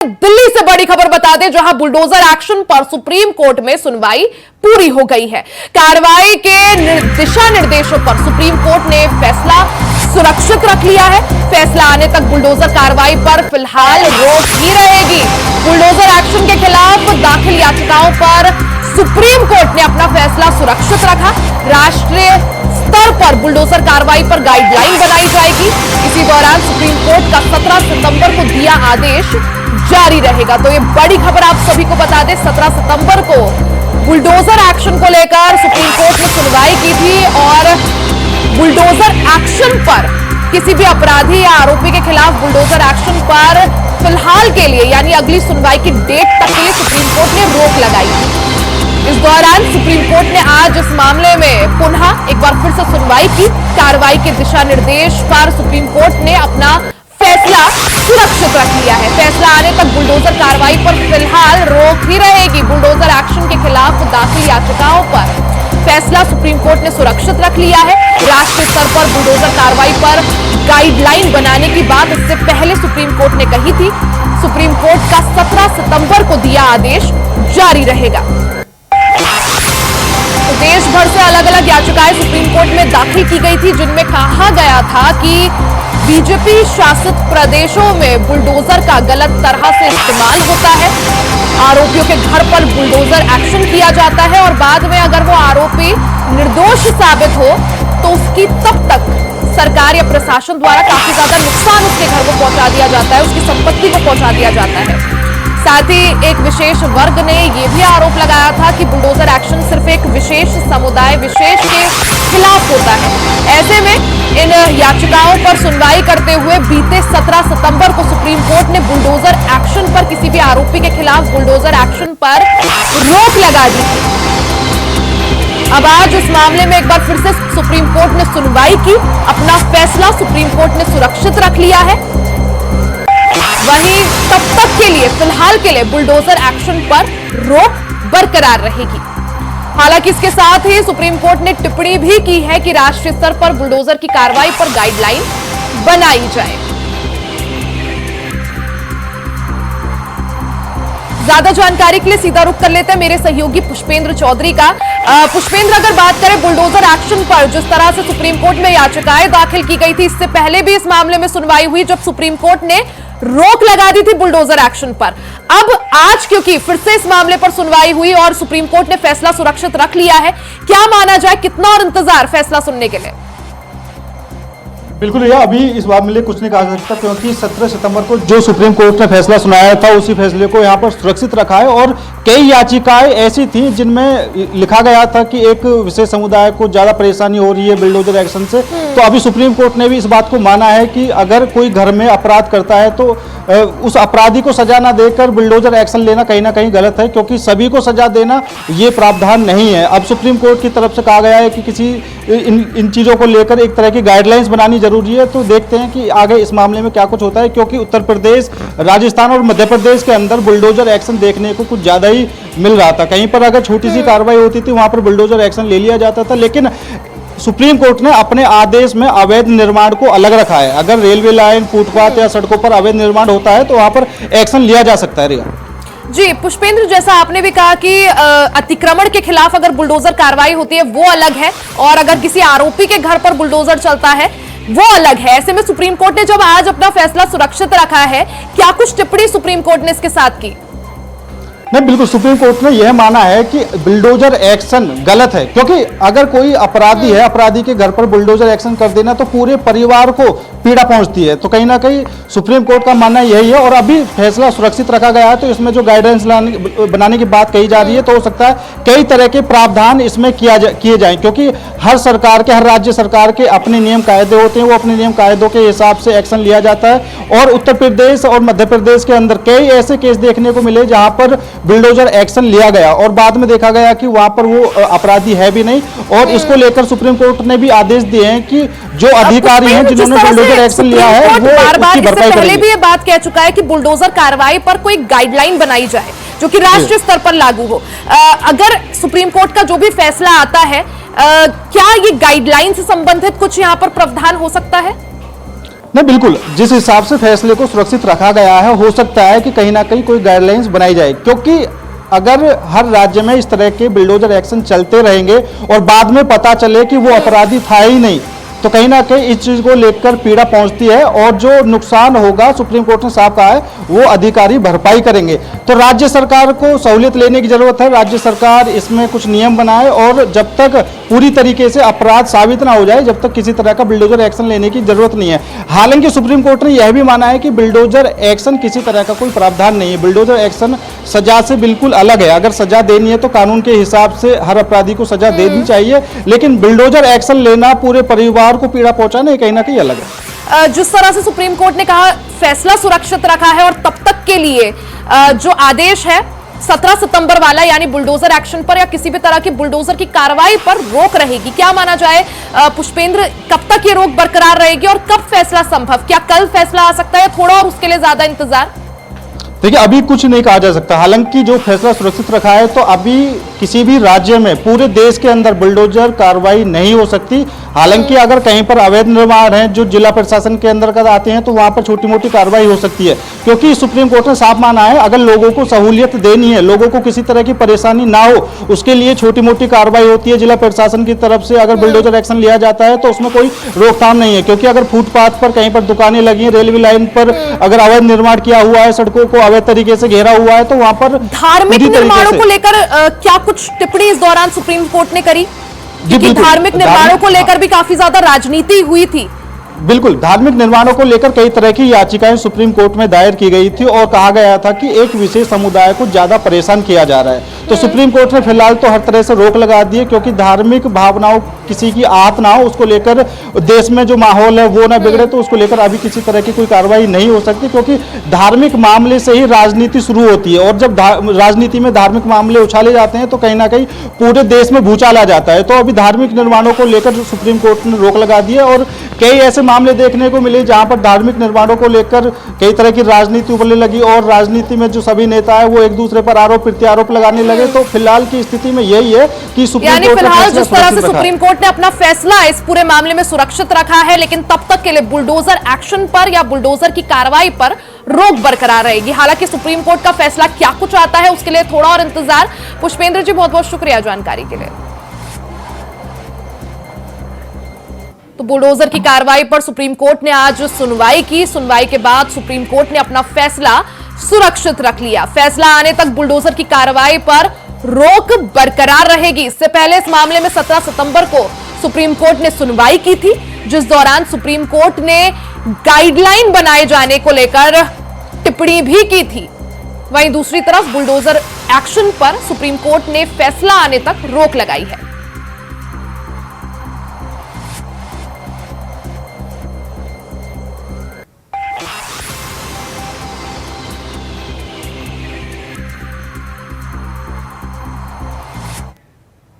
दिल्ली से बड़ी खबर बता दें, जहां बुलडोजर एक्शन पर सुप्रीम कोर्ट में सुनवाई पूरी हो गई है। कार्रवाई के दिशा निर्देशों पर सुप्रीम कोर्ट ने फैसला सुरक्षित रख लिया है। फैसला आने तक बुलडोजर कार्रवाई पर फिलहाल रोक ही रहेगी। बुलडोजर एक्शन के खिलाफ दाखिल याचिकाओं पर सुप्रीम कोर्ट ने अपना फैसला सुरक्षित रखा। राष्ट्रीय स्तर पर बुलडोजर कार्रवाई पर गाइडलाइन बनाई जाएगी। इसी दौरान सुप्रीम कोर्ट का 17 सितंबर को दिया आदेश जारी रहेगा। तो ये बड़ी खबर आप सभी को बता दें, 17 सितंबर को बुलडोजर एक्शन को लेकर सुप्रीम कोर्ट ने सुनवाई की थी और बुलडोजर एक्शन पर किसी भी अपराधी या आरोपी के खिलाफ बुलडोजर एक्शन पर फिलहाल के लिए यानी अगली सुनवाई की डेट तक के लिए सुप्रीम कोर्ट ने रोक लगाई। इस दौरान सुप्रीम कोर्ट ने आज इस मामले में पुनः एक बार फिर से सुनवाई की। कार्रवाई के दिशा निर्देश पर सुप्रीम कोर्ट ने अपना फैसला सुरक्षित रख लिया है। फैसला आने तक बुलडोजर कार्रवाई पर फिलहाल रोक ही रहेगी। बुलडोजर एक्शन के खिलाफ दाखिल याचिकाओं पर फैसला सुप्रीम कोर्ट ने सुरक्षित रख लिया है। राष्ट्रीय स्तर पर बुलडोजर कार्रवाई पर गाइडलाइन बनाने की बात इससे पहले सुप्रीम कोर्ट ने कही थी। सुप्रीम कोर्ट का 17 सितंबर को दिया आदेश जारी रहेगा। देश भर से अलग अलग याचिकाएं सुप्रीम कोर्ट में दाखिल की गई थी, जिनमें कहा गया था कि बीजेपी शासित प्रदेशों में बुलडोजर का गलत तरह से इस्तेमाल होता है। आरोपियों के घर पर बुलडोजर एक्शन किया जाता है और बाद में अगर वो आरोपी निर्दोष साबित हो तो उसकी तब तक सरकार या प्रशासन द्वारा काफी ज्यादा नुकसान उसके घर को पहुंचा दिया जाता है, उसकी संपत्ति को पहुंचा दिया जाता है। साथ ही एक विशेष वर्ग ने यह भी आरोप लगाया था कि बुलडोजर एक्शन सिर्फ एक विशेष समुदाय विशेष के खिलाफ होता है। ऐसे में इन याचिकाओं पर सुनवाई करते हुए बीते 17 सितंबर को सुप्रीम कोर्ट ने बुलडोजर एक्शन पर किसी भी आरोपी के खिलाफ बुलडोजर एक्शन पर रोक लगा दी थी। अब आज इस मामले में एक बार फिर से सुप्रीम कोर्ट ने सुनवाई की। अपना फैसला सुप्रीम कोर्ट ने सुरक्षित रख लिया है। वहीं तब तक के लिए फिलहाल के लिए बुलडोजर एक्शन पर रोक बरकरार रहेगी। हालांकि इसके साथ ही सुप्रीम कोर्ट ने टिप्पणी भी की है कि राष्ट्रीय स्तर पर बुलडोजर की कार्रवाई पर गाइडलाइन बनाई जाए। ज्यादा जानकारी के लिए सीधा रुख कर लेते हैं मेरे सहयोगी पुष्पेंद्र चौधरी का। पुष्पेंद्र, अगर बात करें बुलडोजर एक्शन पर जिस तरह से सुप्रीम कोर्ट में याचिकाएं दाखिल की गई थी, इससे पहले भी इस मामले में सुनवाई हुई जब सुप्रीम कोर्ट ने रोक लगा दी थी बुलडोजर एक्शन पर। अब आज क्योंकि फिर से इस मामले पर सुनवाई हुई और सुप्रीम कोर्ट ने फैसला सुरक्षित रख लिया है, क्या माना जाए, कितना और इंतजार फैसला सुनने के लिए? बिल्कुल भैया, अभी इस मामले में कुछ नहीं कहा जा सकता क्योंकि 17 सितंबर को जो सुप्रीम कोर्ट ने फैसला सुनाया था उसी फैसले को यहाँ पर सुरक्षित रखा है। और कई याचिकाएं ऐसी थी जिनमें लिखा गया था कि एक विशेष समुदाय को ज्यादा परेशानी हो रही है बुलडोजर एक्शन से। तो अभी सुप्रीम कोर्ट ने भी इस बात को माना है कि अगर कोई घर में अपराध करता है तो उस अपराधी को सजा ना देकर बुलडोजर एक्शन लेना कहीं ना कहीं गलत है, क्योंकि सभी को सजा देना ये प्रावधान नहीं है। अब सुप्रीम कोर्ट की तरफ से कहा गया है कि किसी इन चीजों को लेकर एक तरह की गाइडलाइंस बनानी जरूरी है। तो देखते हैं कि आगे इस मामले में क्या कुछ होता है, क्योंकि उत्तर प्रदेश, राजस्थान और मध्य प्रदेश के अंदर बुलडोजर एक्शन देखने को कुछ ज्यादा ही मिल रहा था। कहीं पर अगर छोटी सी कार्रवाई होती थी वहां पर बुलडोजर एक्शन ले लिया जाता था, लेकिन सुप्रीम कोर्ट ने अपने आदेश में अवैध निर्माण को अलग रखा है। अगर रेलवे लाइन, फुटपाथ या सड़कों पर अवैध निर्माण होता है तो वहां पर एक्शन लिया जा सकता है। रिया जी, पुष्पेंद्र, जैसा आपने भी कहा कि अतिक्रमण के खिलाफ अगर बुलडोजर कार्रवाई होती है वो अलग है और अगर किसी आरोपी के घर पर बुलडोजर चलता है वो अलग है। ऐसे में सुप्रीम कोर्ट ने जब आज अपना फैसला सुरक्षित रखा है, क्या कुछ टिप्पणी सुप्रीम कोर्ट ने इसके साथ की? नहीं, बिल्कुल सुप्रीम कोर्ट ने यह माना है कि बुलडोजर एक्शन गलत है, क्योंकि अगर कोई अपराधी है, अपराधी के घर पर बुलडोजर एक्शन कर देना तो पूरे परिवार को पीड़ा पहुंचती है। तो कहीं ना कहीं सुप्रीम कोर्ट का मानना यही है और अभी फैसला सुरक्षित रखा गया है। तो इसमें जो गाइडेंस बनाने की बात कही जा रही है तो हो सकता है कई तरह के प्रावधान इसमें किए जाएं, क्योंकि हर सरकार के, हर राज्य सरकार के अपने नियम कायदे होते हैं, वो अपने नियम कायदों के हिसाब से एक्शन लिया जाता है। और उत्तर प्रदेश और मध्य प्रदेश के अंदर कई ऐसे केस देखने को मिले जहां पर बुलडोजर एक्शन लिया गया और बाद में देखा गया कि वहां पर वो अपराधी है भी नहीं। और इसको लेकर सुप्रीम कोर्ट ने भी आदेश दिए हैं कि जो अधिकारी हैं जिन्होंने बुलडोजर एक्शन लिया है वो उसकी भरपाई करेंगे। पहले भी ये बात कह चुका है कि बुलडोजर कार्रवाई पर कोई गाइडलाइन बनाई जाए जो कि राष्ट्रीय स्तर पर लागू हो। अगर सुप्रीम कोर्ट का जो भी फैसला आता है, क्या ये गाइडलाइन से संबंधित कुछ यहाँ पर प्रावधान हो सकता है? नहीं, बिल्कुल जिस हिसाब से फैसले को सुरक्षित रखा गया है, हो सकता है कि कहीं ना कहीं कोई गाइडलाइंस बनाई जाए, क्योंकि अगर हर राज्य में इस तरह के बुलडोजर एक्शन चलते रहेंगे और बाद में पता चले कि वो अपराधी था ही नहीं, तो कहीं ना कहीं इस चीज को लेकर पीड़ा पहुंचती है और जो नुकसान होगा, सुप्रीम कोर्ट ने साफ कहा है, वो अधिकारी भरपाई करेंगे। तो राज्य सरकार को सहूलियत लेने की जरूरत है, राज्य सरकार इसमें कुछ नियम बनाए और जब तक पूरी तरीके से अपराध साबित ना हो जाए, जब तक किसी तरह का बुलडोजर एक्शन लेने की जरूरत नहीं है। हालांकि सुप्रीम कोर्ट ने यह भी माना है कि बुलडोजर एक्शन किसी तरह का कोई प्रावधान नहीं है, बुलडोजर एक्शन सजा से बिल्कुल अलग है। अगर सजा देनी है तो कानून के हिसाब से हर अपराधी को सजा देनी चाहिए, लेकिन बुलडोजर एक्शन लेना, पूरे परिवार को पीड़ा पहुंचाना, कहीं ना कहीं अलग है। जिस तरह से सुप्रीम कोर्ट ने कहा फैसला सुरक्षित रखा है और तब तक के लिए जो आदेश है 17 सितंबर वाला, यानी बुलडोजर एक्शन पर या किसी भी तरह की बुलडोजर की कार्रवाई पर रोक रहेगी, क्या माना जाए पुष्पेंद्र, कब तक ये रोक बरकरार रहेगी और कब फैसला संभव? क्या कल फैसला आ सकता है, थोड़ा और उसके लिए ज्यादा इंतजार? देखिए, अभी कुछ नहीं कहा जा सकता। हालांकि जो फैसला सुरक्षित रखा है, तो अभी किसी भी राज्य में, पूरे देश के अंदर बुलडोजर कार्रवाई नहीं हो सकती। हालांकि अगर कहीं पर अवैध निर्माण है जो जिला प्रशासन के अंदर आते हैं, तो वहां पर छोटी मोटी कार्रवाई हो सकती है, क्योंकि सुप्रीम कोर्ट ने साफ माना है, अगर लोगों को सहूलियत देनी है, लोगों को किसी तरह की परेशानी ना हो, उसके लिए छोटी मोटी कार्रवाई होती है जिला प्रशासन की तरफ से। अगर बुलडोजर एक्शन लिया जाता है तो उसमें कोई रोकथाम नहीं है, क्योंकि अगर फुटपाथ पर कहीं पर दुकानें लगी हैं, रेलवे लाइन पर अगर अवैध निर्माण किया हुआ है, सड़कों को अवैध तरीके से घेरा हुआ है, तो वहां पर धार्मिक निर्माणों को लेकर क्या कुछ टिप्पणी इस दौरान सुप्रीम कोर्ट ने करी? क्योंकि धार्मिक निर्माणों को लेकर भी काफी ज्यादा राजनीति हुई थी। बिल्कुल, धार्मिक निर्माणों को लेकर कई तरह की याचिकाएं सुप्रीम कोर्ट में दायर की गई थी और कहा गया था कि एक विशेष समुदाय को ज्यादा परेशान किया जा रहा है। तो सुप्रीम कोर्ट ने फिलहाल तो हर तरह से रोक लगा दी है, क्योंकि धार्मिक भावनाओं किसी की आहत ना हो, उसको लेकर देश में जो माहौल है वो ना बिगड़े, तो उसको लेकर अभी किसी तरह की कोई कार्रवाई नहीं हो सकती, क्योंकि धार्मिक मामले से ही राजनीति शुरू होती है और जब राजनीति में धार्मिक मामले उछाले जाते हैं तो कहीं ना कहीं पूरे देश में भूचाल आ जाता है। तो अभी धार्मिक निर्माणों को लेकर सुप्रीम कोर्ट ने रोक लगा दी है और कई ऐसे मामले देखने को मिले जहां पर धार्मिक निर्माणों को लेकर कई तरह की राजनीति उबलने लगी और राजनीति में जो सभी नेता है वो एक दूसरे पर आरोप प्रत्यारोप लगाने लगे। तो फिलहाल की स्थिति में यही है कि सुप्रीम कोर्ट फिलहाल जिस तरह से सुप्रीम कोर्ट ने अपना फैसला इस पूरे मामले में सुरक्षित रखा है, लेकिन तब तक के लिए बुलडोजर एक्शन पर या बुलडोजर की कार्रवाई पर रोक बरकरार रहेगी। हालांकि सुप्रीम कोर्ट का फैसला क्या कुछ आता है उसके लिए थोड़ा और इंतजार। पुष्पेंद्र जी, बहुत बहुत शुक्रिया जानकारी के लिए। तो बुलडोजर की कार्रवाई पर सुप्रीम कोर्ट ने आज सुनवाई की। सुनवाई के बाद सुप्रीम कोर्ट ने अपना फैसला सुरक्षित रख लिया। फैसला आने तक बुलडोजर की कार्रवाई पर रोक बरकरार रहेगी। इससे पहले इस मामले में 17 सितंबर को सुप्रीम कोर्ट ने सुनवाई की थी, जिस दौरान सुप्रीम कोर्ट ने गाइडलाइन बनाए जाने को लेकर टिप्पणी भी की थी। वहीं दूसरी तरफ बुलडोजर एक्शन पर सुप्रीम कोर्ट ने फैसला आने तक रोक लगाई है।